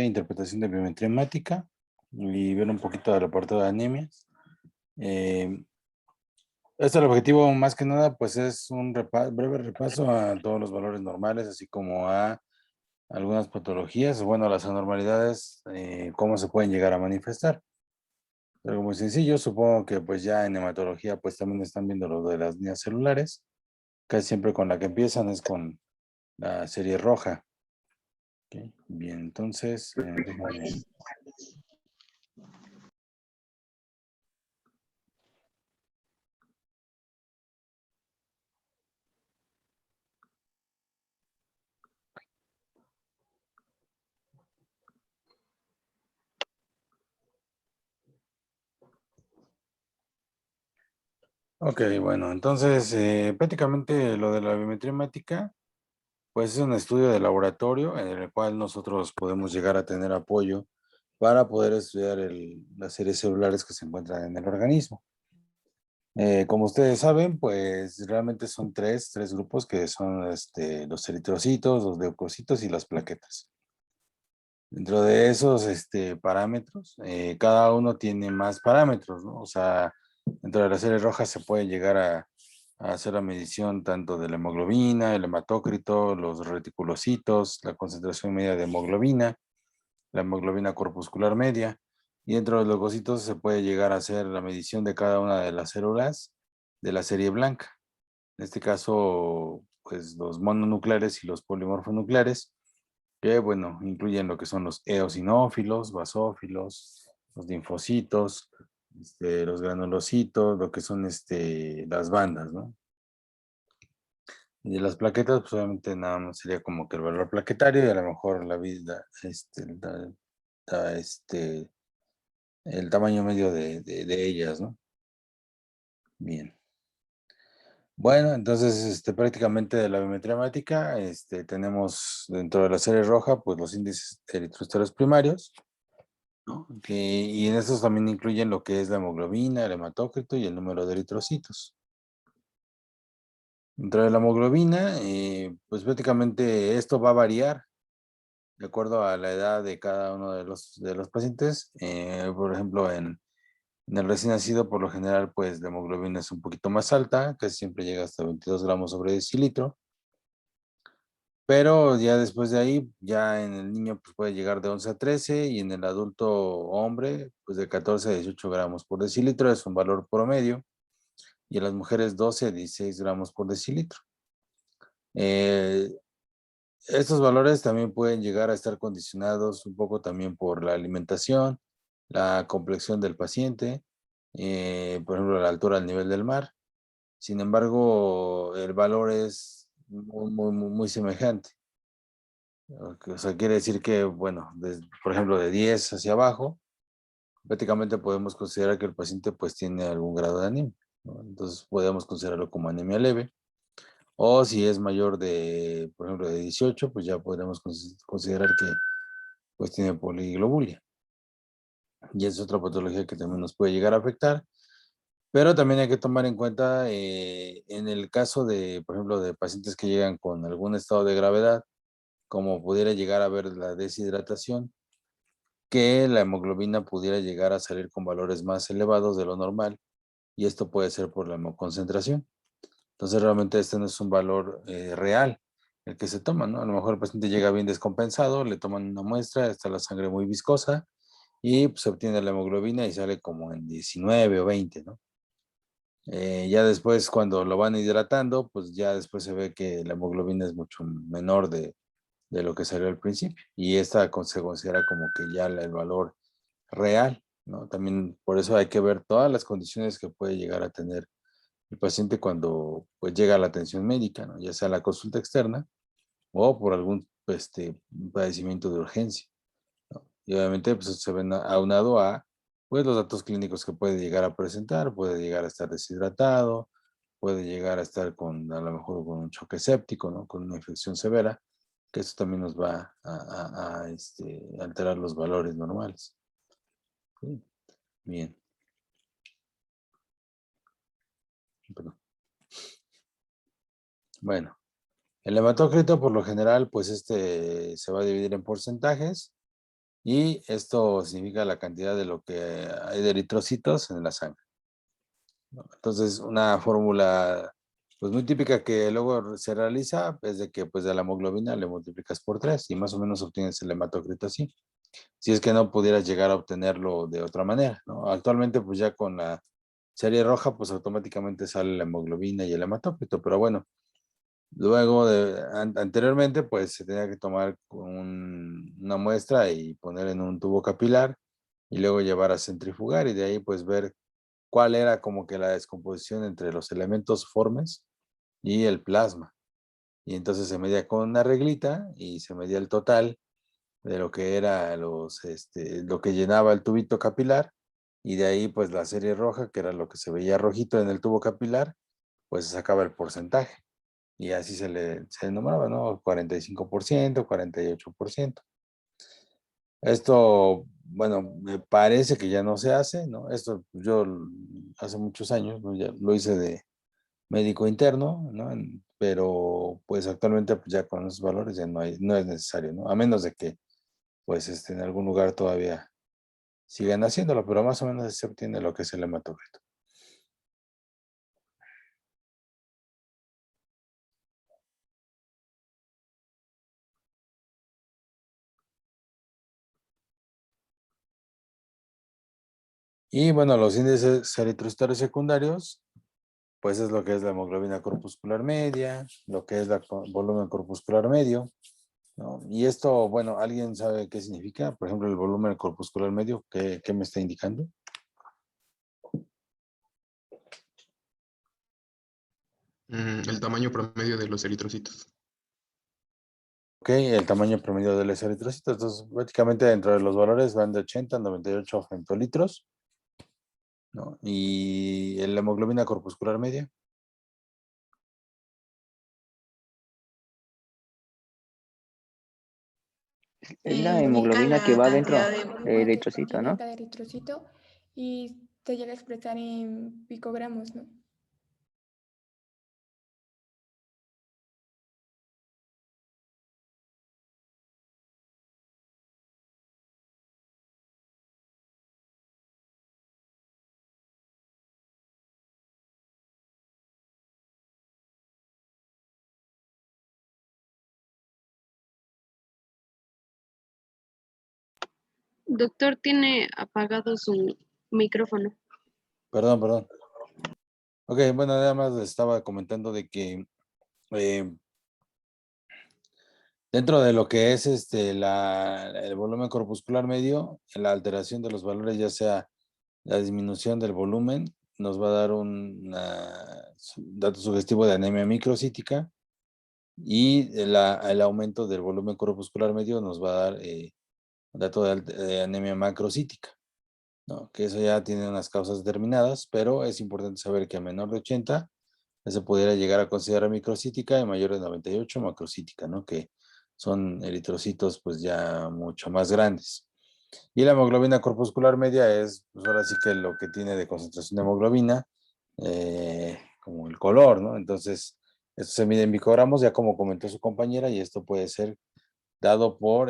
interpretación de biometría hemática y ver un poquito del apartado de anemias. Eh, el objetivo más que nada pues es un breve repaso a todos los valores normales, así como a algunas patologías, o bueno, las anormalidades, cómo se pueden llegar a manifestar. Algo muy sencillo, supongo que pues ya en hematología pues también están viendo lo de las líneas celulares. Casi siempre con la que empiezan es con la serie roja. Ok, bien, entonces, déjame. Ok, bueno, entonces prácticamente lo de la biometría hemática, pues es un estudio de laboratorio en el cual nosotros podemos llegar a tener apoyo para poder estudiar las series celulares que se encuentran en el organismo. Como ustedes saben, pues realmente son tres grupos que son los eritrocitos, los leucocitos y las plaquetas. Dentro de esos parámetros, cada uno tiene más parámetros, ¿no? O sea, dentro de la serie roja se puede llegar a hacer la medición tanto de la hemoglobina, el hematócrito, los reticulocitos, la concentración media de hemoglobina, la hemoglobina corpuscular media, y dentro de los leucocitos se puede llegar a hacer la medición de cada una de las células de la serie blanca. En este caso, pues los mononucleares y los polimorfonucleares, que bueno, incluyen lo que son los eosinófilos, basófilos, los linfocitos, los granulocitos, lo que son las bandas, ¿no? Y de las plaquetas, pues obviamente nada más sería como que el valor plaquetario y a lo mejor la vida, el tamaño medio de ellas, ¿no? Bien. Bueno, entonces, prácticamente de la biometría hemática, tenemos dentro de la serie roja, pues los índices eritrocitados primarios, ¿no? Y en estos también incluyen lo que es la hemoglobina, el hematócrito y el número de eritrocitos. Dentro de la hemoglobina, pues prácticamente esto va a variar de acuerdo a la edad de cada uno de los pacientes. Por ejemplo, en el recién nacido, por lo general, pues la hemoglobina es un poquito más alta, casi siempre llega hasta 22 gramos sobre decilitro. Pero ya después de ahí, ya en el niño pues puede llegar de 11 a 13 y en el adulto hombre, pues de 14 a 18 gramos por decilitro, es un valor promedio, y en las mujeres 12 a 16 gramos por decilitro. Eh, Estos valores también pueden llegar a estar condicionados un poco también por la alimentación, la complexión del paciente, por ejemplo, la altura al nivel del mar. Sin embargo, el valor es muy semejante. O sea, quiere decir que, bueno, por ejemplo, de 10 hacia abajo, prácticamente podemos considerar que el paciente pues tiene algún grado de anemia, ¿no? Entonces podemos considerarlo como anemia leve. O si es mayor de, por ejemplo, de 18, pues ya podríamos considerar que pues tiene poliglobulia. Y es otra patología que también nos puede llegar a afectar. Pero también hay que tomar en cuenta en el caso de, por ejemplo, de pacientes que llegan con algún estado de gravedad, como pudiera llegar a haber la deshidratación, que la hemoglobina pudiera llegar a salir con valores más elevados de lo normal, y esto puede ser por la hemoconcentración. Entonces realmente este no es un valor real el que se toma, ¿no? A lo mejor el paciente llega bien descompensado, le toman una muestra, está la sangre muy viscosa y pues, se obtiene la hemoglobina y sale como en 19 o 20, ¿no? Ya después cuando lo van hidratando, pues ya después se ve que la hemoglobina es mucho menor de lo que salió al principio, y esta se considera como que ya el valor real, ¿no? También por eso hay que ver todas las condiciones que puede llegar a tener el paciente cuando pues llega a la atención médica, ¿no? Ya sea la consulta externa o por algún padecimiento de urgencia, ¿no? Y obviamente pues eso se ve aunado a pues los datos clínicos que puede llegar a presentar, puede llegar a estar deshidratado, puede llegar a estar con a lo mejor con un choque séptico, ¿no? Con una infección severa, que eso también nos va a alterar los valores normales. Sí, bien, perdón. Bueno, el hematócrito por lo general, pues se va a dividir en porcentajes. Y esto significa la cantidad de lo que hay de eritrocitos en la sangre, ¿no? Entonces, una fórmula pues muy típica que luego se realiza es de que pues de la hemoglobina le multiplicas por 3 y más o menos obtienes el hematocrito así. Si es que no pudieras llegar a obtenerlo de otra manera, ¿no? Actualmente pues ya con la serie roja pues automáticamente sale la hemoglobina y el hematócrito, pero bueno, luego anteriormente pues se tenía que tomar una muestra y poner en un tubo capilar y luego llevar a centrifugar y de ahí pues ver cuál era como que la descomposición entre los elementos formes y el plasma. Y entonces se medía con una reglita y se medía el total de lo que era lo que llenaba el tubito capilar y de ahí pues la serie roja, que era lo que se veía rojito en el tubo capilar, pues se sacaba el porcentaje y así se nombraba, ¿no? 45%, 48%. Esto, bueno, me parece que ya no se hace, ¿no? Esto yo hace muchos años, ¿no? Ya lo hice de médico interno, ¿no? Pero pues actualmente pues, ya con esos valores ya no es necesario, ¿no? A menos de que pues en algún lugar todavía sigan haciéndolo, pero más o menos se obtiene lo que es el hematocrito. Y bueno, los índices eritrocitarios secundarios, pues es lo que es la hemoglobina corpuscular media, lo que es el volumen corpuscular medio, ¿no? Y esto, bueno, ¿alguien sabe qué significa? Por ejemplo, el volumen corpuscular medio, ¿qué me está indicando? El tamaño promedio de los eritrocitos. Ok, el tamaño promedio de los eritrocitos. Entonces, prácticamente dentro de los valores van de 80 a 98 femtolitros, ¿no? Y la hemoglobina corpuscular media. Es la Indica hemoglobina que la va cantidad dentro de del hemoglobina que eritrocito, contiene ¿no? cada eritrocito y se llega a expresar en picogramos, ¿no? Doctor, tiene apagado su micrófono. Perdón. Ok, bueno, nada más les estaba comentando de que eh, dentro de lo que es el volumen corpuscular medio, la alteración de los valores, ya sea la disminución del volumen, nos va a dar un dato sugestivo de anemia microcítica y el aumento del volumen corpuscular medio nos va a dar un dato de anemia macrocítica, ¿no? Que eso ya tiene unas causas determinadas, pero es importante saber que a menor de 80 ya se pudiera llegar a considerar microcítica y mayor de 98 macrocítica, ¿no? Que son eritrocitos pues ya mucho más grandes. Y la hemoglobina corpuscular media es, pues ahora sí que lo que tiene de concentración de hemoglobina, como el color, ¿no? Entonces, esto se mide en picogramos, ya como comentó su compañera, y esto puede ser dado por,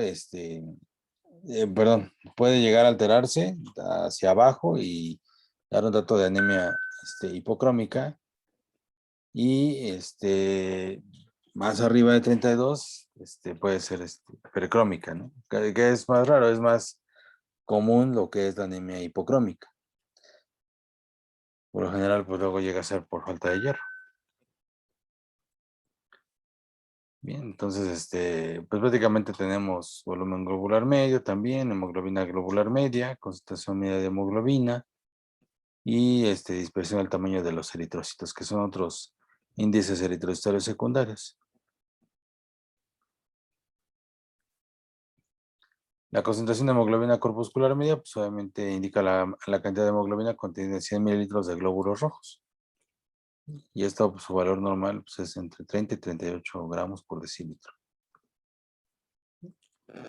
perdón, puede llegar a alterarse hacia abajo y dar un dato de anemia hipocrómica y más arriba de 32 puede ser hipercrómica, ¿no? Que es más raro, es más común lo que es la anemia hipocrómica. Por lo general, pues luego llega a ser por falta de hierro. Bien, entonces, pues prácticamente tenemos volumen globular medio también, hemoglobina globular media, concentración media de hemoglobina y dispersión al tamaño de los eritrocitos, que son otros índices eritrocitarios secundarios. La concentración de hemoglobina corpuscular media, pues obviamente indica la cantidad de hemoglobina contenida en 100 mililitros de glóbulos rojos. Y esto, pues, su valor normal pues, es entre 30 y 38 gramos por decilitro.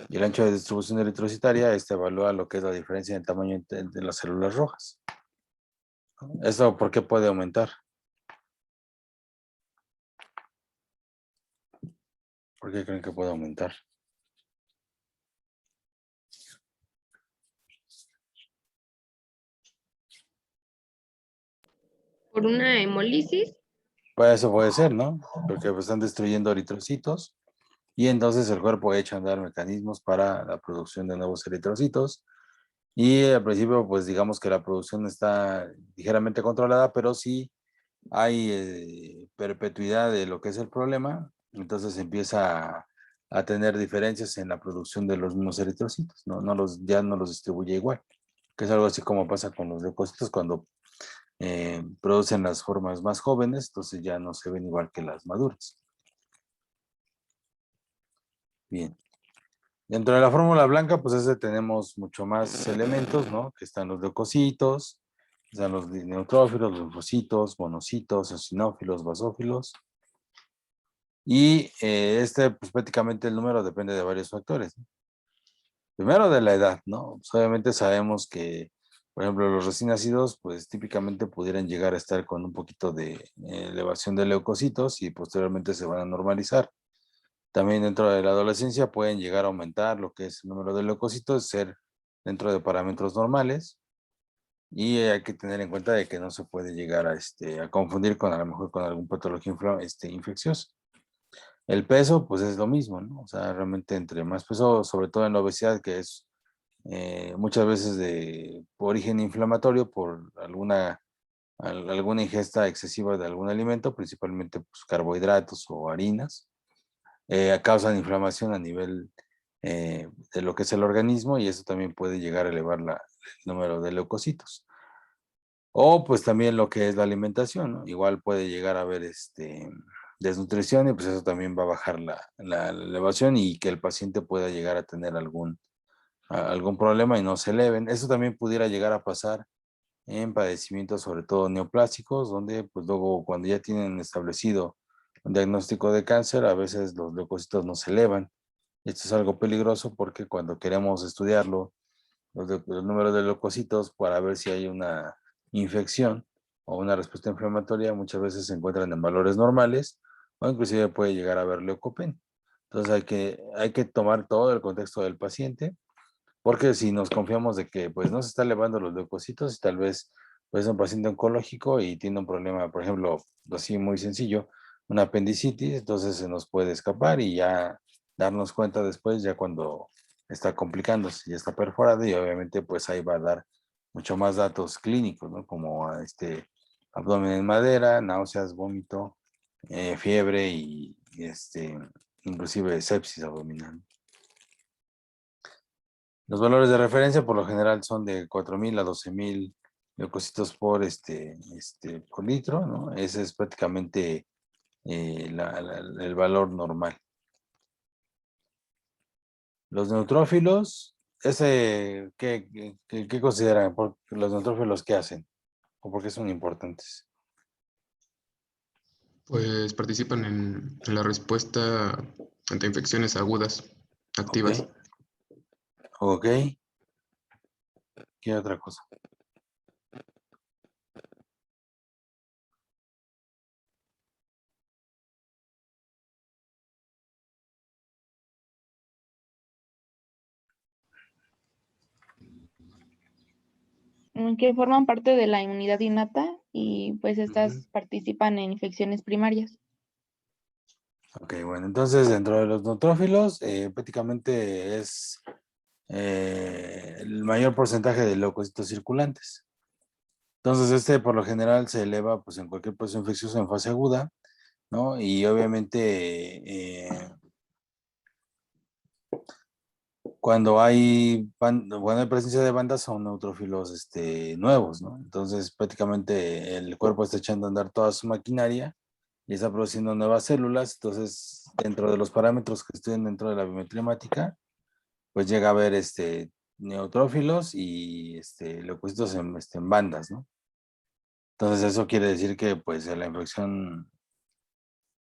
Y el ancho de distribución eritrocitaria, evalúa lo que es la diferencia en el tamaño de las células rojas. ¿Esto por qué puede aumentar? ¿Por qué creen que puede aumentar? Por una hemólisis. Pues eso puede ser, ¿no? Porque pues, están destruyendo eritrocitos y entonces el cuerpo echa a andar mecanismos para la producción de nuevos eritrocitos. Y al principio, pues digamos que la producción está ligeramente controlada, pero sí hay perpetuidad de lo que es el problema, entonces empieza a tener diferencias en la producción de los mismos eritrocitos, ¿no? Ya no los distribuye igual, que es algo así como pasa con los leucocitos cuando producen las formas más jóvenes, entonces ya no se ven igual que las maduras. Bien. Dentro de la fórmula blanca, pues tenemos mucho más elementos, ¿no? Que están los leucocitos, están los neutrófilos, los linfocitos, monocitos, eosinófilos, basófilos. Y pues prácticamente el número depende de varios factores, ¿no? Primero de la edad, ¿no? Pues, obviamente sabemos que, por ejemplo, los recién nacidos, pues típicamente pudieran llegar a estar con un poquito de elevación de leucocitos y posteriormente se van a normalizar. También dentro de la adolescencia pueden llegar a aumentar lo que es el número de leucocitos, ser dentro de parámetros normales. Y hay que tener en cuenta de que no se puede llegar a confundir con a lo mejor con algún patología infecciosa. El peso, pues es lo mismo, ¿no? O sea, realmente entre más peso, sobre todo en la obesidad, que es muchas veces de origen inflamatorio por alguna ingesta excesiva de algún alimento, principalmente pues, carbohidratos o harinas, causan inflamación a nivel de lo que es el organismo y eso también puede llegar a elevar el número de leucocitos. O pues también lo que es la alimentación, ¿no? Igual puede llegar a haber desnutrición y pues eso también va a bajar la elevación y que el paciente pueda llegar a tener algún problema y no se eleven. Eso también pudiera llegar a pasar en padecimientos sobre todo neoplásicos, donde pues luego cuando ya tienen establecido un diagnóstico de cáncer, a veces los leucocitos no se elevan. Esto es algo peligroso porque cuando queremos estudiarlo, los números de leucocitos para ver si hay una infección o una respuesta inflamatoria, muchas veces se encuentran en valores normales o inclusive puede llegar a haber leucopenia. Entonces hay que tomar todo el contexto del paciente, porque si nos confiamos de que pues no se está elevando los leucocitos y tal vez pues es un paciente oncológico y tiene un problema, por ejemplo, así muy sencillo, una apendicitis, entonces se nos puede escapar y ya darnos cuenta después, ya cuando está complicándose, ya está perforado y obviamente pues ahí va a dar mucho más datos clínicos, ¿no? Como abdomen en madera, náuseas, vómito, fiebre y inclusive sepsis abdominal. Los valores de referencia por lo general son de 4,000 a 12,000 leucocitos por litro, ¿no? Ese es prácticamente el valor normal. Los neutrófilos, ¿qué consideran? ¿Los neutrófilos qué hacen? ¿O por qué son importantes? Pues participan en la respuesta ante infecciones agudas, Ok, activas. ok. ¿Qué otra cosa? Que forman parte de la inmunidad innata y pues Ujú. estas participan en infecciones primarias. Ok, bueno, entonces dentro de los neutrófilos prácticamente es el mayor porcentaje de leucocitos circulantes. Entonces por lo general se eleva pues en cualquier proceso infeccioso en fase aguda, ¿no? Y obviamente cuando cuando hay presencia de bandas son neutrófilos nuevos, ¿no? Entonces prácticamente el cuerpo está echando a andar toda su maquinaria y está produciendo nuevas células, entonces dentro de los parámetros que estudian dentro de la biometría hemática, pues llega a haber neutrófilos y leucocitos en bandas, ¿no? Entonces eso quiere decir que pues la infección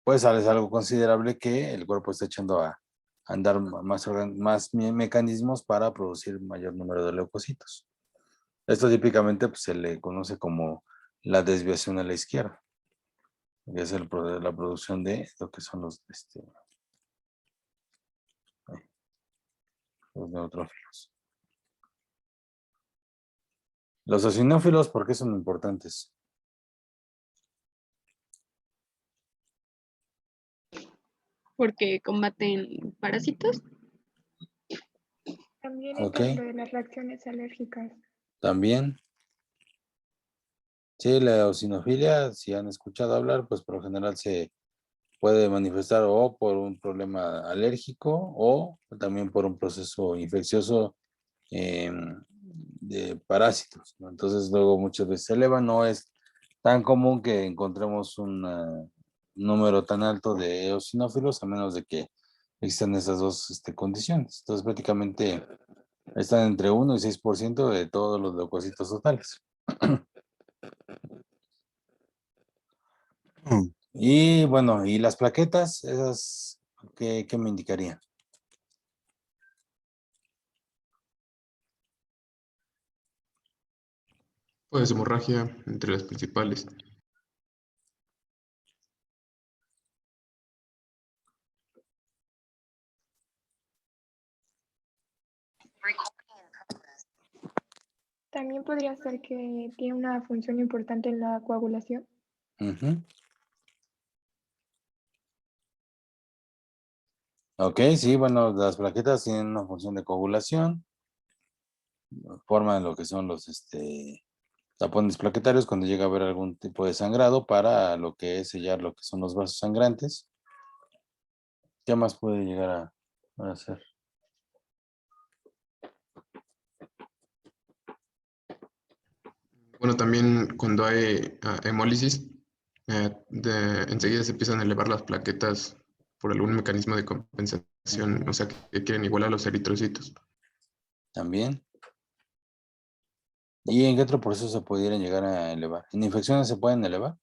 pues es algo considerable que el cuerpo está echando a andar más mecanismos para producir mayor número de leucocitos. Esto típicamente pues, se le conoce como la desviación a la izquierda, que es la producción de lo que son los neutrófilos. Los eosinófilos, ¿por qué son importantes? porque combaten parásitos. También Ok. entra dentro de las reacciones alérgicas. También. Sí, la eosinofilia, si han escuchado hablar, pues por lo general se puede manifestar o por un problema alérgico o también por un proceso infeccioso de parásitos, ¿no? Entonces luego muchas veces se eleva, no es tan común que encontremos un número tan alto de eosinófilos a menos de que existan esas dos condiciones. Entonces prácticamente están entre 1 y 6% de todos los leucocitos totales. Y bueno, y las plaquetas, esas, ¿qué me indicarían? Pues hemorragia entre las principales. También podría ser que tiene una función importante en la coagulación. Ujú. Ok, sí, bueno, las plaquetas tienen una función de coagulación, forman lo que son los tapones plaquetarios cuando llega a haber algún tipo de sangrado para lo que es sellar lo que son los vasos sangrantes. ¿Qué más puede llegar a hacer? Bueno, también cuando hay hemólisis, enseguida se empiezan a elevar las plaquetas por algún mecanismo de compensación, o sea, que quieren igualar los eritrocitos. También. ¿Y en qué otro proceso se pudieran llegar a elevar? ¿En infecciones se pueden elevar?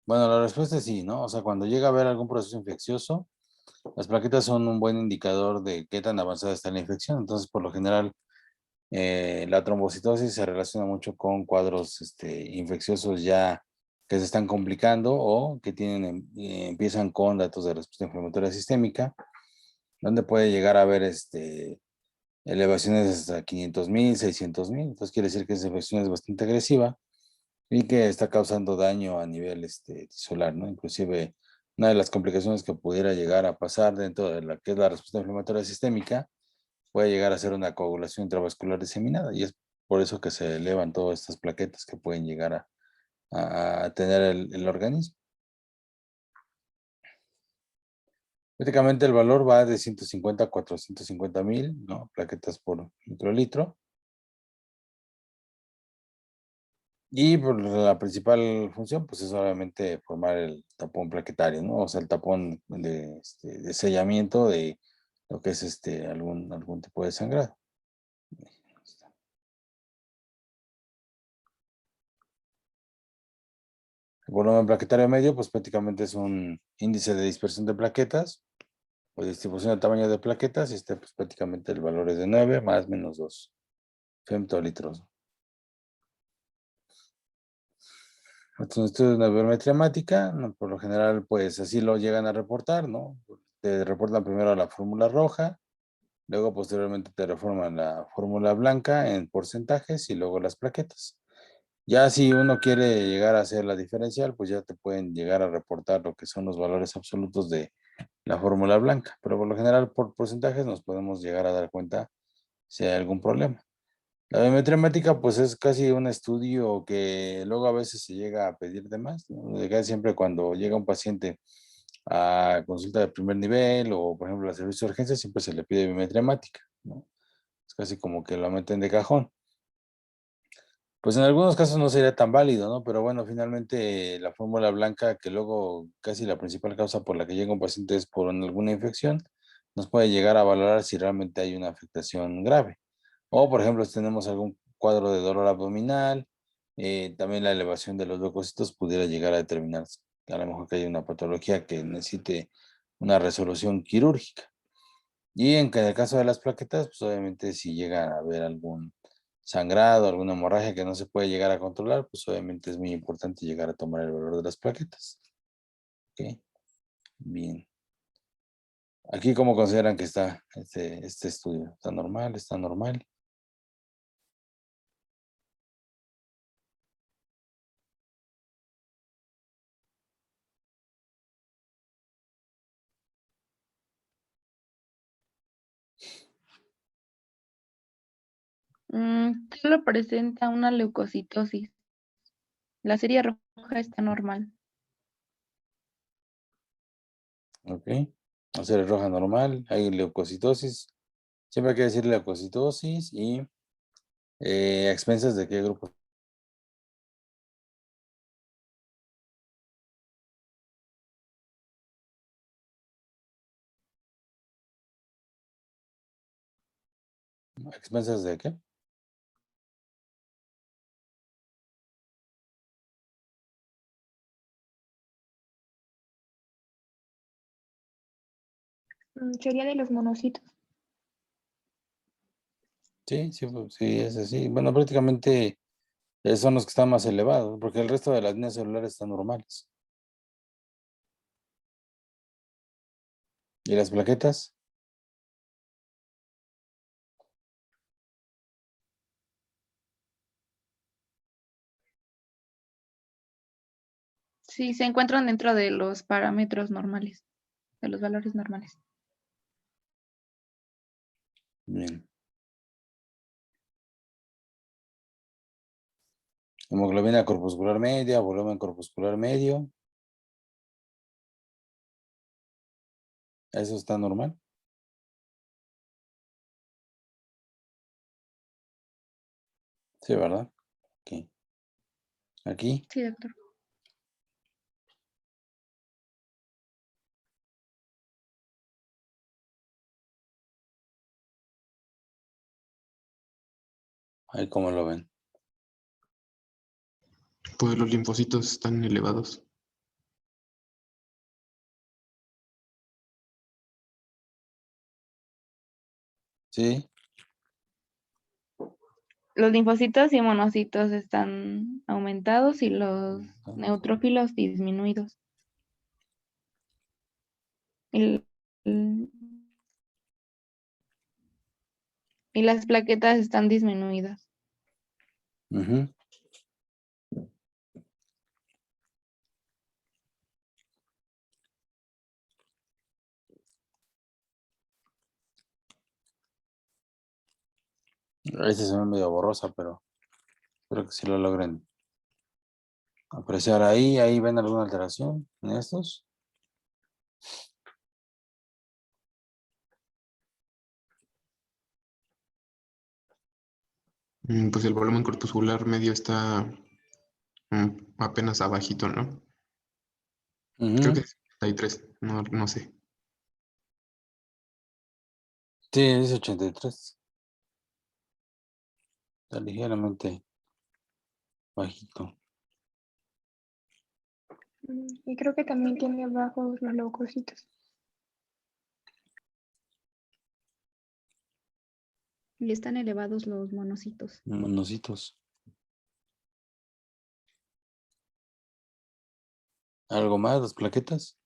Bueno, la respuesta es sí, ¿no? O sea, cuando llega a haber algún proceso infeccioso, las plaquetas son un buen indicador de qué tan avanzada está la infección. Entonces, por lo general, la trombocitosis se relaciona mucho con cuadros infecciosos ya que se están complicando o que tienen, empiezan con datos de respuesta inflamatoria sistémica, donde puede llegar a haber elevaciones hasta 500,000, 600,000. Entonces, quiere decir que esa infección es bastante agresiva y que está causando daño a nivel tisular, ¿no? Inclusive, una de las complicaciones que pudiera llegar a pasar dentro de la que es la respuesta inflamatoria sistémica puede llegar a ser una coagulación intravascular diseminada y es por eso que se elevan todas estas plaquetas que pueden llegar a tener el organismo. Prácticamente el valor va de 150 a 450,000, ¿no? Plaquetas por microlitro. Y por la principal función, pues es obviamente formar el tapón plaquetario, ¿no? O sea, el tapón de sellamiento de lo que es algún tipo de sangrado. El volumen plaquetario medio, pues prácticamente es un índice de dispersión de plaquetas o distribución del tamaño de plaquetas, y pues prácticamente el valor es de 9 más menos 2 femtolitros. Entonces, esto es una biometría hemática, ¿no? Por lo general, pues así lo llegan a reportar, ¿no? Te reportan primero la fórmula roja, luego posteriormente te reforman la fórmula blanca en porcentajes y luego las plaquetas. Ya si uno quiere llegar a hacer la diferencial, pues ya te pueden llegar a reportar lo que son los valores absolutos de la fórmula blanca, pero por lo general por porcentajes nos podemos llegar a dar cuenta si hay algún problema. La biometría hemática pues es casi un estudio que luego a veces se llega a pedir de más, ¿no? De casi siempre cuando llega un paciente a consulta de primer nivel o por ejemplo a servicio de urgencia siempre se le pide biometría hemática, ¿no? Es casi como que lo meten de cajón. Pues en algunos casos no sería tan válido, ¿no? Pero bueno, finalmente la fórmula blanca, que luego casi la principal causa por la que llega un paciente es por alguna infección, nos puede llegar a valorar si realmente hay una afectación grave. O, por ejemplo, si tenemos algún cuadro de dolor abdominal, también la elevación de los leucocitos pudiera llegar a determinar a lo mejor que hay una patología que necesite una resolución quirúrgica. Y en el caso de las plaquetas, pues obviamente si llega a haber algún sangrado, alguna hemorragia que no se puede llegar a controlar, pues obviamente es muy importante llegar a tomar el valor de las plaquetas. Ok, bien. Aquí, ¿cómo consideran que está este estudio? ¿Está normal? ¿Está normal? Solo presenta una leucocitosis. La serie roja está normal. Ok. Hacer roja normal. Hay leucocitosis. Siempre hay que decir leucocitosis y a expensas de qué grupo. ¿A expensas de qué? Sería de los monocitos. Sí, sí, sí, es así. Bueno, prácticamente son los que están más elevados, porque el resto de las líneas celulares están normales. ¿Y las plaquetas? Sí, se encuentran dentro de los parámetros normales, de los valores normales. Bien. Hemoglobina corpuscular media, volumen corpuscular medio. ¿Eso está normal? Sí, ¿verdad? Ok. Aquí. Sí, doctor. Ahí como lo ven. Pues los linfocitos están elevados. Sí. Los linfocitos y monocitos están aumentados y los neutrófilos disminuidos. El- el- y las plaquetas están disminuidas. Ujú. Este se ve medio borrosa, pero espero que sí lo logren apreciar ahí. Ahí ven alguna alteración en estos. Pues el volumen corpuscular medio está apenas abajito, ¿no? Creo Ujú. que es 73, no sé. Sí, es 83. Está ligeramente bajito. Y creo que también tiene bajos los leucocitos. Y están elevados los monocitos. Monocitos. ¿Algo más? ¿Las plaquetas?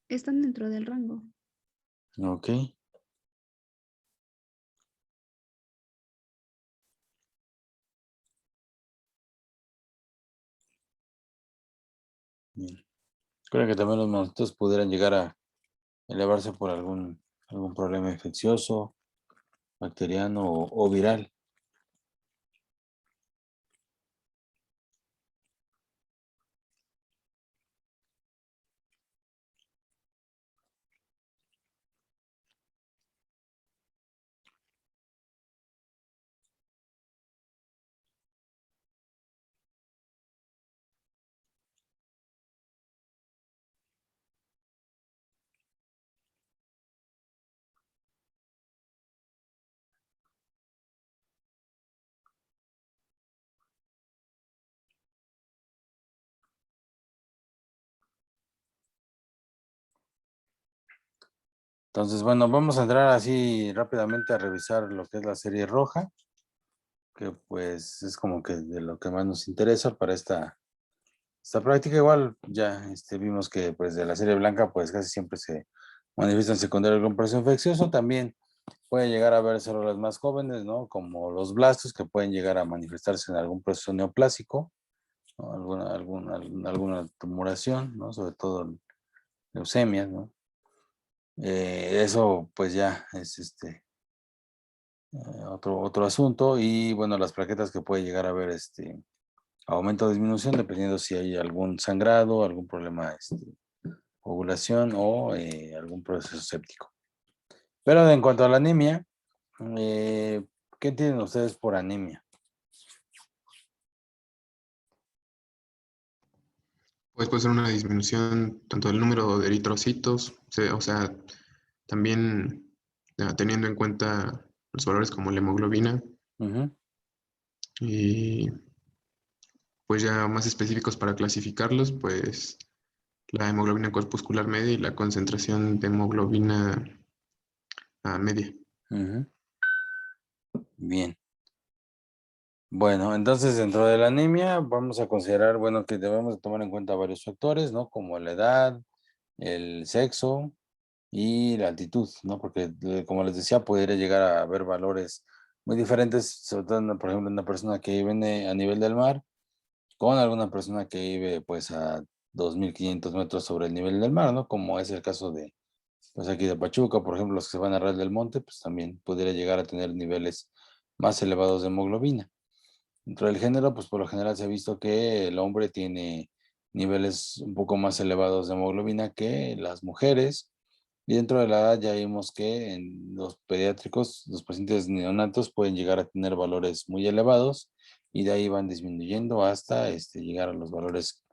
Están dentro del rango. Ok. Bien. Creo que también los monocitos pudieran llegar a elevarse por algún problema infeccioso, bacteriano o viral. Entonces, bueno, vamos a entrar así rápidamente a revisar lo que es la serie roja, que pues es como que de lo que más nos interesa para esta práctica. Igual ya vimos que pues de la serie blanca pues casi siempre se manifiesta en secundaria algún proceso infeccioso. También puede llegar a haber células más jóvenes, ¿no? Como los blastos, que pueden llegar a manifestarse en algún proceso neoplásico, ¿no? Alguna tumoración, ¿no? Sobre todo en leucemias, ¿no? Eso pues ya es otro asunto. Y bueno, las plaquetas que puede llegar a haber aumento o disminución dependiendo si hay algún sangrado, algún problema ovulación o algún proceso séptico. Pero en cuanto a la anemia, ¿qué entienden ustedes por anemia? Pues puede ser una disminución tanto del número de eritrocitos, o sea, también teniendo en cuenta los valores como la hemoglobina Ujú. y pues ya más específicos para clasificarlos, pues la hemoglobina corpuscular media y la concentración de hemoglobina media. Ujú. Bien. Bueno, entonces dentro de la anemia vamos a considerar, bueno, que debemos de tomar en cuenta varios factores, ¿no? Como la edad, el sexo y la altitud, ¿no? Porque como les decía, pudiera llegar a haber valores muy diferentes, sobre todo, por ejemplo, una persona que vive a nivel del mar con alguna persona que vive pues a 2.500 metros sobre el nivel del mar, ¿no? Como es el caso de, pues aquí de Pachuca, por ejemplo, los que se van a Real del Monte, pues también pudiera llegar a tener niveles más elevados de hemoglobina. Dentro del género, pues por lo general se ha visto que el hombre tiene niveles un poco más elevados de hemoglobina que las mujeres. Y dentro de la edad ya vimos que en los pediátricos, los pacientes neonatos pueden llegar a tener valores muy elevados y de ahí van disminuyendo hasta llegar a los valores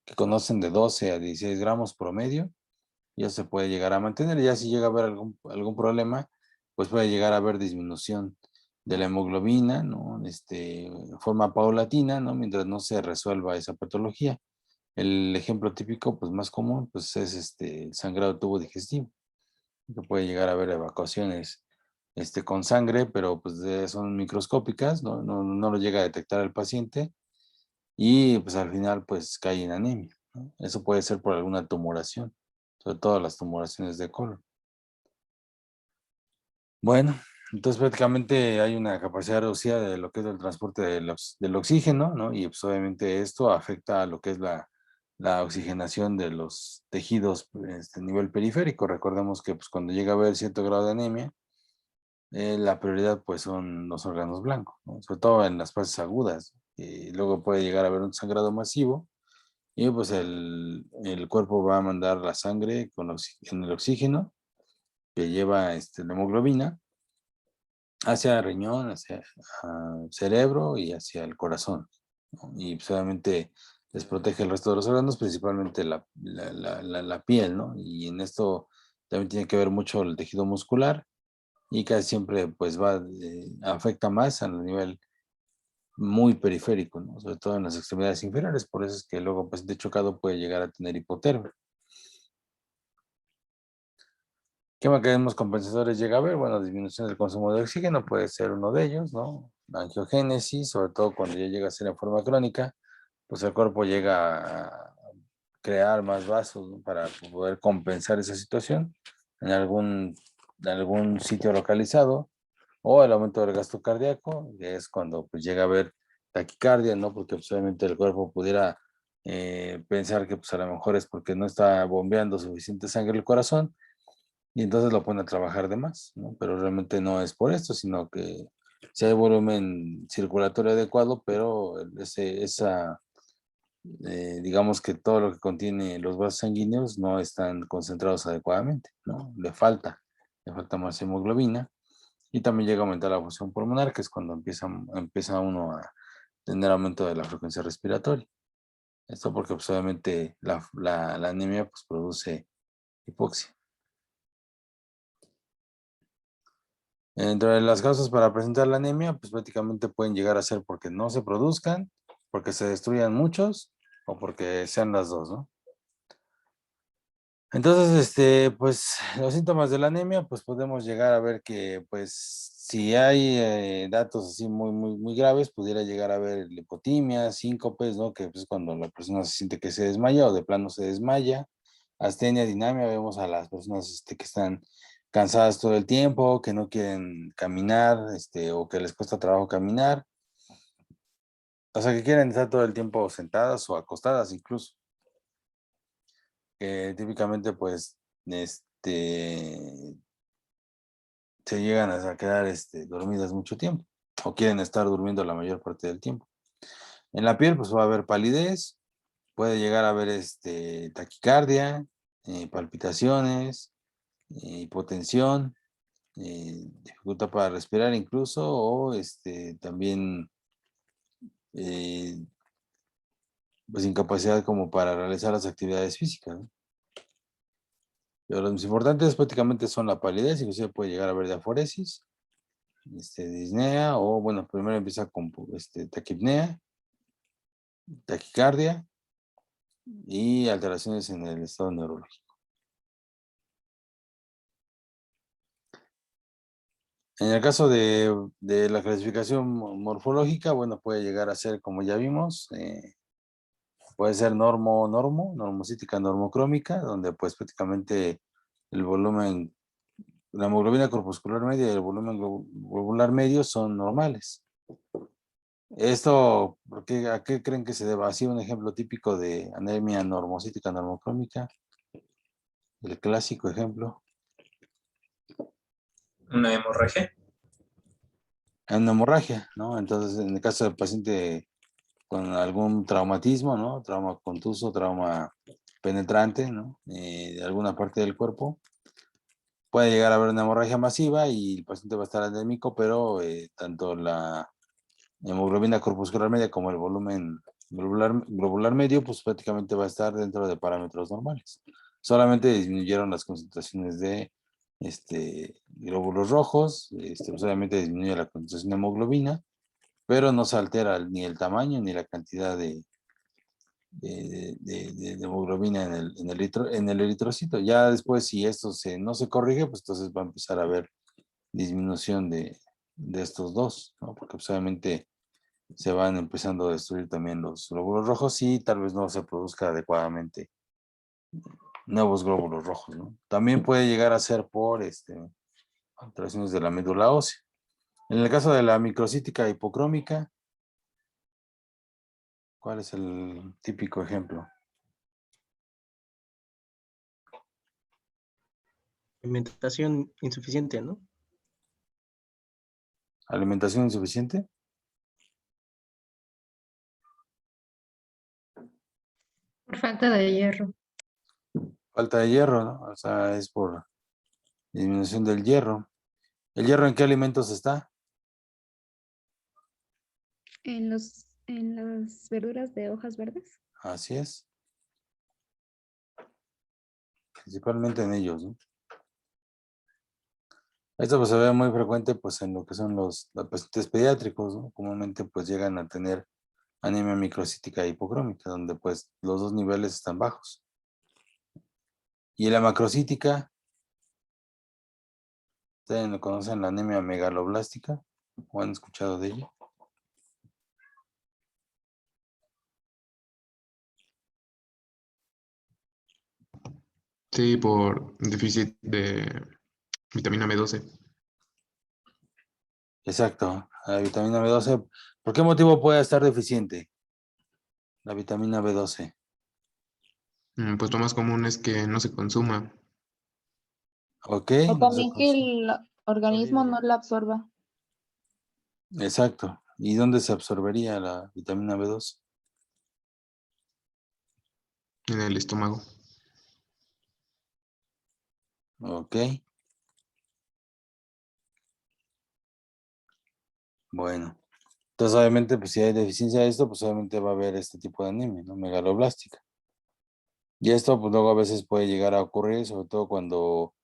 que conocen de 12 a 16 gramos promedio. Ya se puede llegar a mantener. Ya si llega a haber algún problema, pues puede llegar a haber disminución de la hemoglobina, ¿no? De forma paulatina, ¿no? Mientras no se resuelva esa patología. El ejemplo típico, pues más común, pues es el sangrado de tubo digestivo, que puede llegar a haber evacuaciones con sangre, pero pues son microscópicas, ¿no? No lo llega a detectar el paciente y pues al final pues cae en anemia, ¿no? Eso puede ser por alguna tumoración, sobre todo las tumoraciones de colon. Bueno, entonces prácticamente hay una capacidad reducida de lo que es el transporte del oxígeno, ¿no? Y pues obviamente esto afecta a lo que es la oxigenación de los tejidos a nivel periférico. Recordemos que pues cuando llega a haber cierto grado de anemia, la prioridad pues son los órganos blancos, ¿no? Sobre todo en las fases agudas. Y luego puede llegar a haber un sangrado masivo y pues el cuerpo va a mandar la sangre con el oxígeno que lleva la hemoglobina hacia el riñón, hacia el cerebro y hacia el corazón, ¿no? Y pues, obviamente les protege el resto de los órganos, principalmente la piel, ¿no? Y en esto también tiene que ver mucho el tejido muscular y casi siempre pues afecta más a nivel muy periférico, ¿no? Sobre todo en las extremidades inferiores, por eso es que luego un paciente chocado puede llegar a tener hipotermia. ¿Qué mecanismos compensadores llega a haber? Bueno, disminución del consumo de oxígeno puede ser uno de ellos, ¿no? La angiogénesis, sobre todo cuando ya llega a ser en forma crónica, pues el cuerpo llega a crear más vasos, ¿no? Para poder compensar esa situación en algún sitio localizado, o el aumento del gasto cardíaco, que es cuando pues llega a haber taquicardia, ¿no? Porque pues, obviamente el cuerpo pudiera pensar que pues a lo mejor es porque no está bombeando suficiente sangre al corazón, y entonces lo pone a trabajar de más, ¿no? Pero realmente no es por esto, sino que si hay volumen circulatorio adecuado, pero digamos que todo lo que contiene los vasos sanguíneos no están concentrados adecuadamente, ¿no? Le falta más hemoglobina y también llega a aumentar la función pulmonar, que es cuando empieza uno a tener aumento de la frecuencia respiratoria. Esto porque pues, obviamente la anemia pues, produce hipoxia. Dentro de las causas para presentar la anemia, pues prácticamente pueden llegar a ser porque no se produzcan, porque se destruyan muchos o porque sean las dos, ¿no? Entonces, pues los síntomas de la anemia, pues podemos llegar a ver que pues si hay datos así muy graves, pudiera llegar a haber hipotimia, síncopes, ¿no? Que es cuando la persona se siente que se desmaya o de plano se desmaya. Astenia, dinamia, vemos a las personas que están cansadas todo el tiempo, que no quieren caminar, o que les cuesta trabajo caminar. O sea, que quieren estar todo el tiempo sentadas o acostadas incluso. Que típicamente, pues, se llegan a quedar dormidas mucho tiempo o quieren estar durmiendo la mayor parte del tiempo. En la piel, pues va a haber palidez, puede llegar a haber taquicardia, palpitaciones, hipotensión, dificultad para respirar incluso, o también pues incapacidad como para realizar las actividades físicas, ¿no? Pero los más importantes prácticamente son la palidez, inclusive puede llegar a haber diaforesis, disnea, o bueno, primero empieza con taquipnea, taquicardia y alteraciones en el estado neurológico. En el caso de la clasificación morfológica, bueno, puede llegar a ser, como ya vimos, puede ser normocítica, normocrómica, donde pues prácticamente el volumen, la hemoglobina corpuscular media y el volumen globular medio son normales. Esto, ¿a qué creen que se deba? Así un ejemplo típico de anemia normocítica, normocrómica, el clásico ejemplo. Una hemorragia. Una hemorragia, ¿no? Entonces, en el caso del paciente con algún traumatismo, ¿no? Trauma contuso, trauma penetrante, ¿no? De alguna parte del cuerpo, puede llegar a haber una hemorragia masiva y el paciente va a estar anémico, pero tanto la hemoglobina corpuscular media como el volumen globular medio, pues prácticamente va a estar dentro de parámetros normales. Solamente disminuyeron las concentraciones de glóbulos rojos, pues obviamente disminuye la concentración de hemoglobina, pero no se altera ni el tamaño ni la cantidad de hemoglobina en el eritrocito. Ya después, si esto no se corrige, pues entonces va a empezar a haber disminución de estos dos, ¿no? Porque pues, obviamente se van empezando a destruir también los glóbulos rojos y tal vez no se produzca adecuadamente nuevos glóbulos rojos, ¿no? También puede llegar a ser por alteraciones de la médula ósea. En el caso de la microcítica hipocrómica, ¿cuál es el típico ejemplo? Alimentación insuficiente, ¿no? ¿Alimentación insuficiente? Por falta de hierro. Falta de hierro, ¿no? O sea, es por disminución del hierro. ¿El hierro en qué alimentos está? En las verduras de hojas verdes. Así es. Principalmente en ellos, ¿no? Esto pues se ve muy frecuente pues en lo que son los pacientes pediátricos, ¿no? Comúnmente pues llegan a tener anemia microcítica hipocrómica, donde pues los dos niveles están bajos. Y la macrocítica, ¿ustedes lo conocen, la anemia megaloblástica? ¿O han escuchado de ella? Sí, por déficit de vitamina B12. Exacto, la vitamina B12. ¿Por qué motivo puede estar deficiente la vitamina B12? Pues lo más común es que no se consuma. ¿Ok? O No se también que consume. el organismo no la absorba. Exacto. ¿Y dónde se absorbería la vitamina B12? En el estómago. Ok. Bueno. Entonces, obviamente, pues si hay deficiencia de esto, pues obviamente va a haber este tipo de anemia, ¿no? Megaloblástica. Y esto, pues luego a veces puede llegar a ocurrir, sobre todo cuando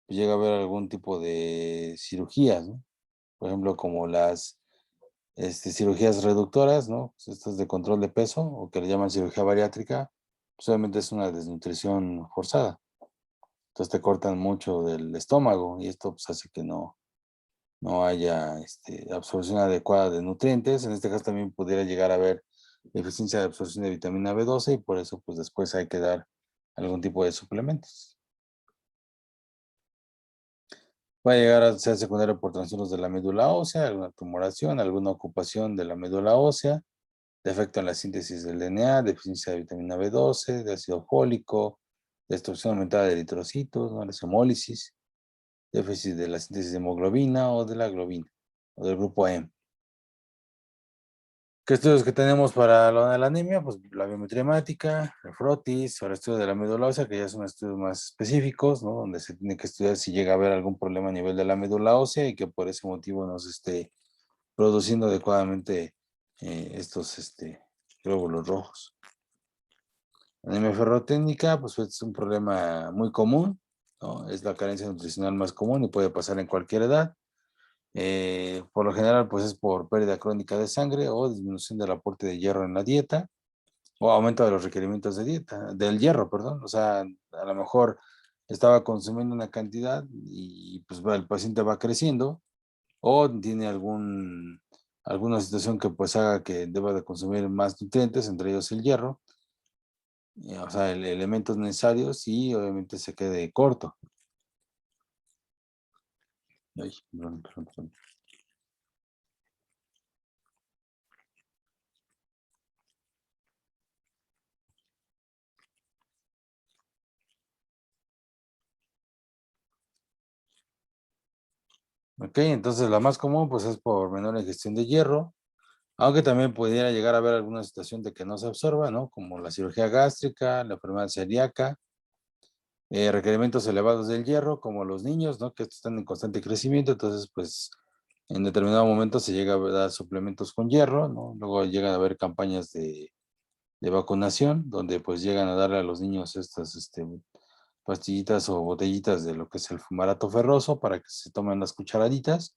llega a haber algún tipo de cirugías, ¿no? Por ejemplo, como las cirugías reductoras, ¿no? Pues estas de control de peso, o que le llaman cirugía bariátrica, pues obviamente es una desnutrición forzada. Entonces te cortan mucho del estómago y esto pues hace que no no haya absorción adecuada de nutrientes. En este caso también pudiera llegar a haber deficiencia de absorción de vitamina B12 y por eso pues después hay que dar algún tipo de suplementos. Puede llegar a ser secundario por trastornos de la médula ósea, alguna tumoración, alguna ocupación de la médula ósea, defecto en la síntesis del DNA, deficiencia de vitamina B12, de ácido fólico, destrucción aumentada de eritrocitos, ¿no? La hemólisis, déficit de la síntesis de hemoglobina o de la globina, o del grupo M. ¿Qué estudios que tenemos para la anemia? Pues la biometría hemática, el frotis, o el estudio de la médula ósea, que ya son estudios más específicos, ¿no? Donde se tiene que estudiar si llega a haber algún problema a nivel de la médula ósea y que por ese motivo no se esté produciendo adecuadamente estos glóbulos rojos. Anemia ferrotécnica, pues es un problema muy común, ¿no? Es la carencia nutricional más común y puede pasar en cualquier edad. Por lo general, pues es por pérdida crónica de sangre o disminución del aporte de hierro en la dieta o aumento de los requerimientos de dieta, del hierro, perdón. O sea, a lo mejor estaba consumiendo una cantidad y pues el paciente va creciendo o tiene alguna situación que pues haga que deba de consumir más nutrientes, entre ellos el hierro, o sea, elementos necesarios y obviamente se quede corto. Ay, perdón. Ok, entonces la más común pues es por menor ingestión de hierro, aunque también pudiera llegar a haber alguna situación de que no se absorba, ¿no? Como la cirugía gástrica, la enfermedad celíaca, requerimientos elevados del hierro, como los niños, ¿no? Que están en constante crecimiento, entonces pues en determinado momento se llega a dar suplementos con hierro, ¿no? Luego llegan a haber campañas de vacunación, donde pues llegan a darle a los niños estas pastillitas o botellitas de lo que es el fumarato ferroso para que se tomen las cucharaditas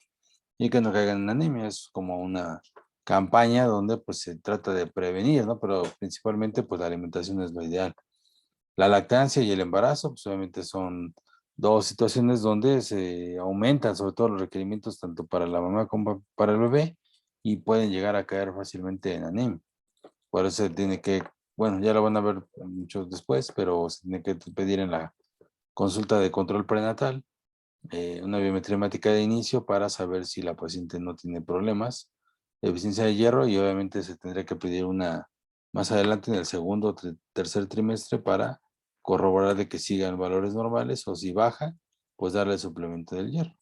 y que no caigan en anemia. Es como una campaña donde pues se trata de prevenir, ¿no? Pero principalmente pues la alimentación es lo ideal. La lactancia y el embarazo, pues obviamente son dos situaciones donde se aumentan sobre todo los requerimientos tanto para la mamá como para el bebé y pueden llegar a caer fácilmente en anemia. Por eso se tiene que, bueno, ya lo van a ver muchos después, pero se tiene que pedir en la consulta de control prenatal una biometría hemática de inicio para saber si la paciente no tiene problemas de deficiencia de hierro y obviamente se tendría que pedir una más adelante en el segundo o tercer trimestre para corroborar de que sigan valores normales o si baja, pues darle el suplemento del hierro.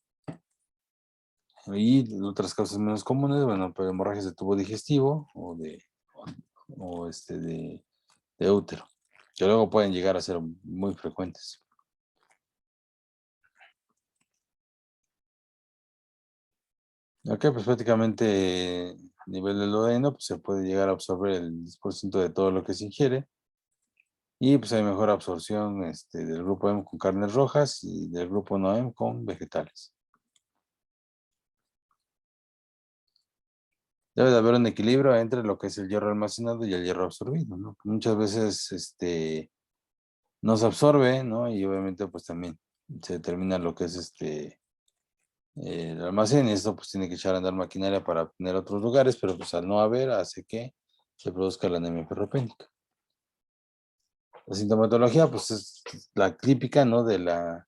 Y otras causas menos comunes, bueno, pues hemorragias de tubo digestivo o de útero, que luego pueden llegar a ser muy frecuentes. Ok, pues prácticamente a nivel del duodeno, pues se puede llegar a absorber el 10% de todo lo que se ingiere. Y pues hay mejor absorción del grupo M con carnes rojas y del grupo no M con vegetales. Debe de haber un equilibrio entre lo que es el hierro almacenado y el hierro absorbido, ¿no? Muchas veces no se absorbe, ¿no? Y obviamente pues también se determina lo que es el almacén y esto pues tiene que echar a andar maquinaria para obtener otros lugares, pero pues al no haber hace que se produzca la anemia ferropénica. La sintomatología pues es la típica, ¿no? De la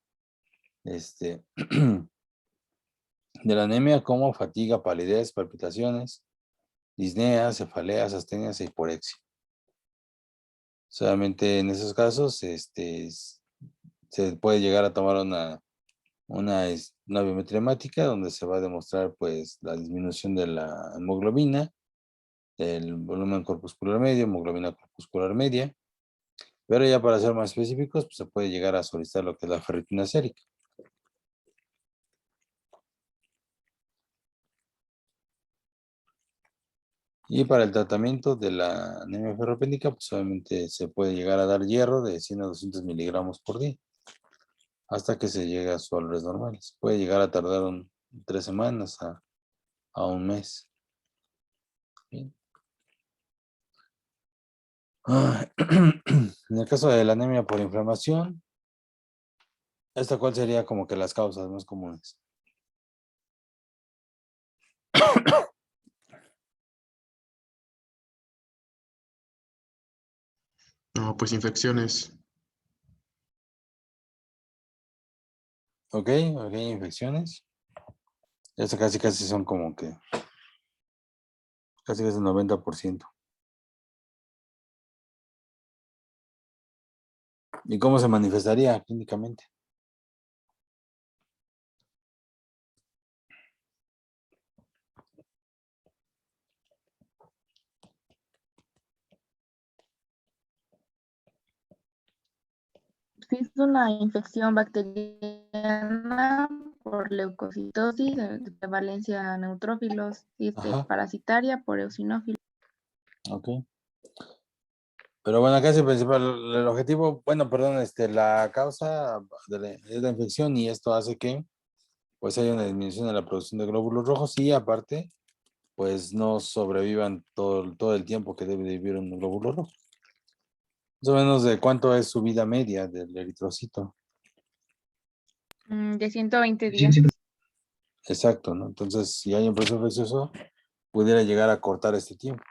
anemia como fatiga, palidez, palpitaciones, disnea, cefaleas, astenias e hiporexia. Solamente en esos casos se puede llegar a tomar una biometría hemática donde se va a demostrar pues la disminución de la hemoglobina, el volumen corpuscular medio, hemoglobina corpuscular media, pero ya para ser más específicos pues se puede llegar a solicitar lo que es la ferritina sérica. Y para el tratamiento de la anemia ferropénica, pues obviamente se puede llegar a dar hierro de 100 a 200 miligramos por día, hasta que se llegue a sus valores normales. Puede llegar a tardar 3 semanas a un mes. Bien. En el caso de la anemia por inflamación, ¿esta cuál sería como que las causas más comunes? No, pues infecciones. Ok, infecciones. Esto casi son como que, casi es el 90%. ¿Y cómo se manifestaría clínicamente? Si es una infección bacteriana por leucocitosis, de prevalencia neutrófilos, si es Ajá, parasitaria por eosinófilos. ok. Pero bueno, acá es el principal, el objetivo, bueno, perdón, la causa es la infección y esto hace que pues haya una disminución en la producción de glóbulos rojos y aparte, pues no sobrevivan todo el tiempo que debe de vivir un glóbulo rojo. Más o menos de cuánto es su vida media del eritrocito. De 120 días. Exacto, ¿no? Entonces, si hay un proceso infeccioso, pudiera llegar a cortar este tiempo.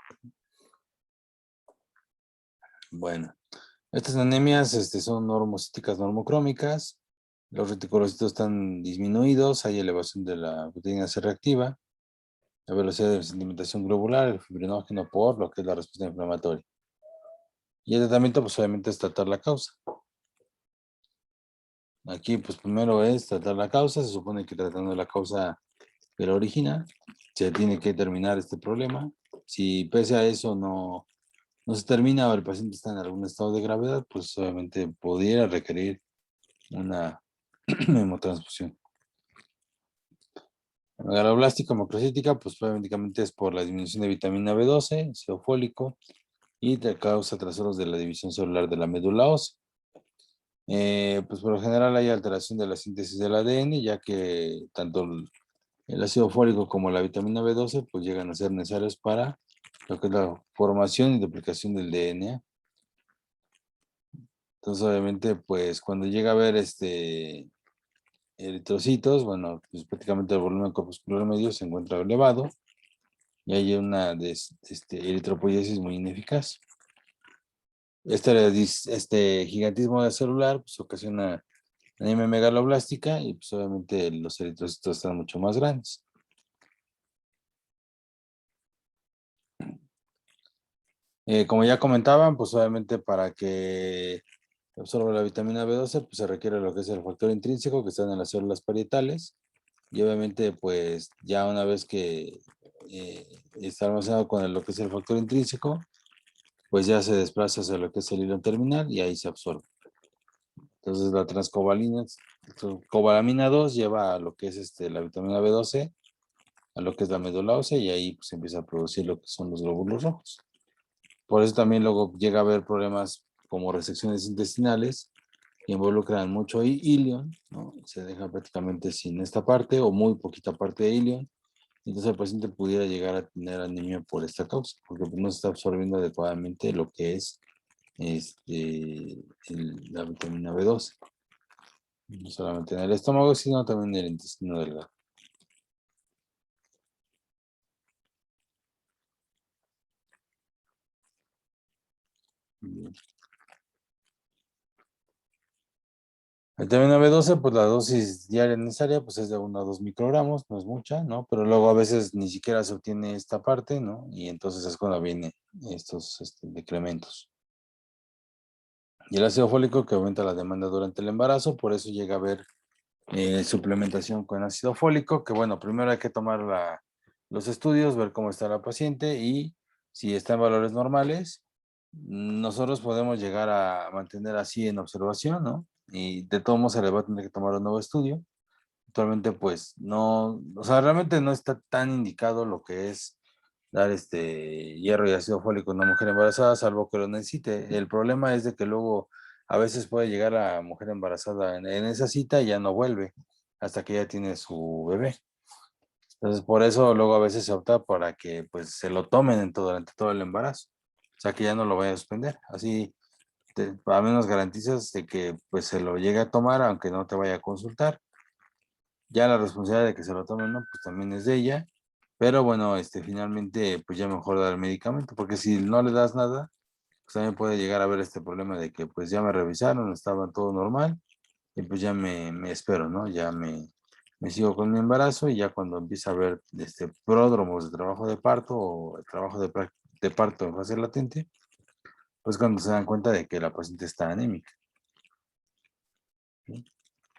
Bueno, estas anemias son normocíticas normocrómicas. Los reticulocitos están disminuidos, hay elevación de la proteína C reactiva, la velocidad de sedimentación globular, el fibrinógeno por lo que es la respuesta inflamatoria. Y el tratamiento, pues obviamente es tratar la causa. Aquí, pues primero es tratar la causa, se supone que tratando la causa que la origina, se tiene que terminar este problema. Si pese a eso no se termina o el paciente está en algún estado de gravedad, pues obviamente pudiera requerir una hemotransfusión. La megaloblástica macrocítica, pues prácticamente es por la disminución de vitamina B12, ácido fólico y de causa trastornos de la división celular de la médula ósea. Pues por lo general hay alteración de la síntesis del ADN, ya que tanto el ácido fólico como la vitamina B12 pues llegan a ser necesarios para lo que es la formación y duplicación del DNA. Entonces obviamente pues cuando llega a haber eritrocitos, bueno, pues prácticamente el volumen corpuscular medio se encuentra elevado y hay una eritropoiesis muy ineficaz. Este gigantismo celular pues ocasiona anemia megaloblástica y pues obviamente los eritrocitos están mucho más grandes. Como ya comentaban, pues obviamente para que absorba la vitamina B12, pues se requiere lo que es el factor intrínseco que está en las células parietales. Y obviamente, pues ya una vez que está almacenado con lo que es el factor intrínseco, pues ya se desplaza hacia lo que es el hilo terminal y ahí se absorbe. Entonces la cobalamina 2 lleva a lo que es la vitamina B12, a lo que es la médula ósea y ahí pues empieza a producir lo que son los glóbulos rojos. Por eso también luego llega a haber problemas como resecciones intestinales que involucran mucho ilion, ¿no? Se deja prácticamente sin esta parte o muy poquita parte de ilion. Entonces el paciente pudiera llegar a tener anemia por esta causa, porque no se está absorbiendo adecuadamente lo que es la vitamina B12. No solamente en el estómago, sino también en el intestino delgado. Bien. La vitamina B12, pues la dosis diaria necesaria, pues es de 1 a 2 microgramos, no es mucha, ¿no? Pero luego a veces ni siquiera se obtiene esta parte, ¿no? Y entonces es cuando vienen estos decrementos. Y el ácido fólico que aumenta la demanda durante el embarazo, por eso llega a haber suplementación con ácido fólico, que bueno, primero hay que tomar los estudios, ver cómo está la paciente y si está en valores normales, nosotros podemos llegar a mantener así en observación, ¿no? Y de todos modos se le va a tener que tomar un nuevo estudio. Actualmente pues no, o sea, realmente no está tan indicado lo que es dar hierro y ácido fólico en una mujer embarazada, salvo que lo necesite. El problema es de que luego a veces puede llegar la mujer embarazada en esa cita y ya no vuelve hasta que ya tiene su bebé. Entonces, por eso luego a veces se opta para que pues se lo tomen durante todo el embarazo. O sea, que ya no lo vaya a suspender. Así, al menos garantizas de que pues se lo llegue a tomar aunque no te vaya a consultar. Ya la responsabilidad de que se lo tomen, ¿no? Pues también es de ella. Pero bueno, finalmente, pues ya mejor dar el medicamento, porque si no le das nada, pues también puede llegar a haber este problema de que pues ya me revisaron, estaba todo normal, y pues ya me espero, ¿no? Ya me sigo con mi embarazo y ya cuando empieza a haber pródromos de trabajo de parto o el trabajo de parto en fase latente, pues cuando se dan cuenta de que la paciente está anémica. ¿Sí?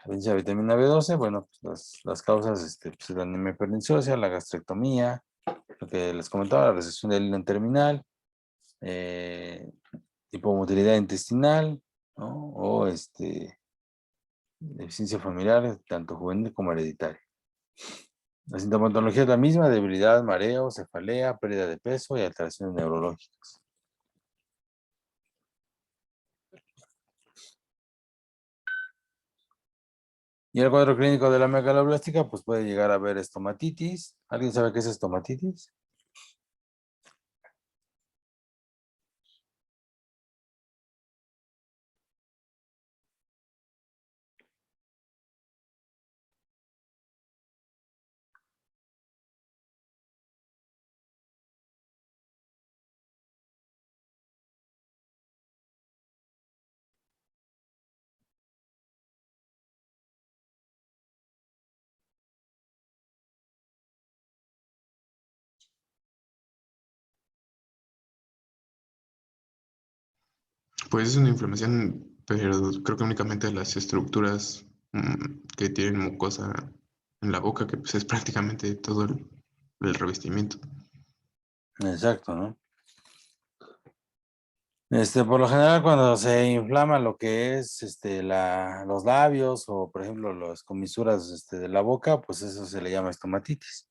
Carencia de vitamina B12, bueno, pues las causas pues, la anemia perniciosa, la gastrectomía, lo que les comentaba, la resección del hilo terminal, hipomotilidad intestinal, ¿no? O deficiencia familiar, tanto juvenil como hereditaria. La sintomatología es la misma: debilidad, mareo, cefalea, pérdida de peso y alteraciones neurológicas. Y el cuadro clínico de la megaloblástica, pues puede llegar a haber estomatitis. ¿Alguien sabe qué es estomatitis? Pues es una inflamación, pero creo que únicamente de las estructuras que tienen mucosa en la boca, que pues es prácticamente todo el revestimiento. Exacto, ¿no? Por lo general, cuando se inflama lo que es los labios o, por ejemplo, las comisuras de la boca, pues eso se le llama estomatitis.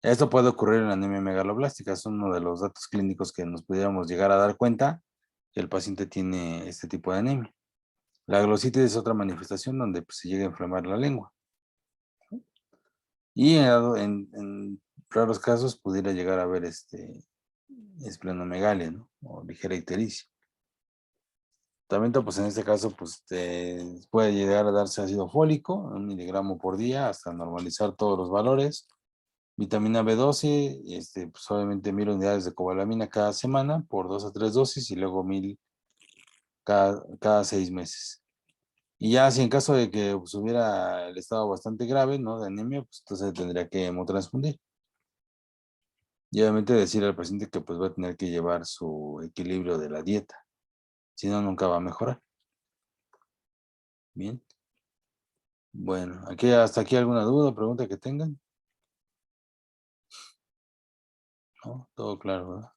Esto puede ocurrir en la anemia megaloblástica, es uno de los datos clínicos que nos pudiéramos llegar a dar cuenta que el paciente tiene este tipo de anemia. La glositis es otra manifestación donde pues, se llega a inflamar la lengua. Y en raros casos pudiera llegar a haber esplenomegalia, ¿no? O ligera ictericia. Tratamiento, pues en este caso, pues puede llegar a darse ácido fólico, 1 miligramo por día, hasta normalizar todos los valores. Vitamina B12, pues obviamente 1000 unidades de cobalamina cada semana por 2 a 3 dosis y luego 1000 cada 6 meses. Y ya si en caso de que pues, hubiera el estado bastante grave, ¿no? De anemia, pues entonces tendría que hemotransfundir. Y obviamente decir al paciente que pues va a tener que llevar su equilibrio de la dieta. Si no, nunca va a mejorar. Bien. Bueno, hasta aquí alguna duda, pregunta que tengan. ¿No? Todo claro, ¿verdad?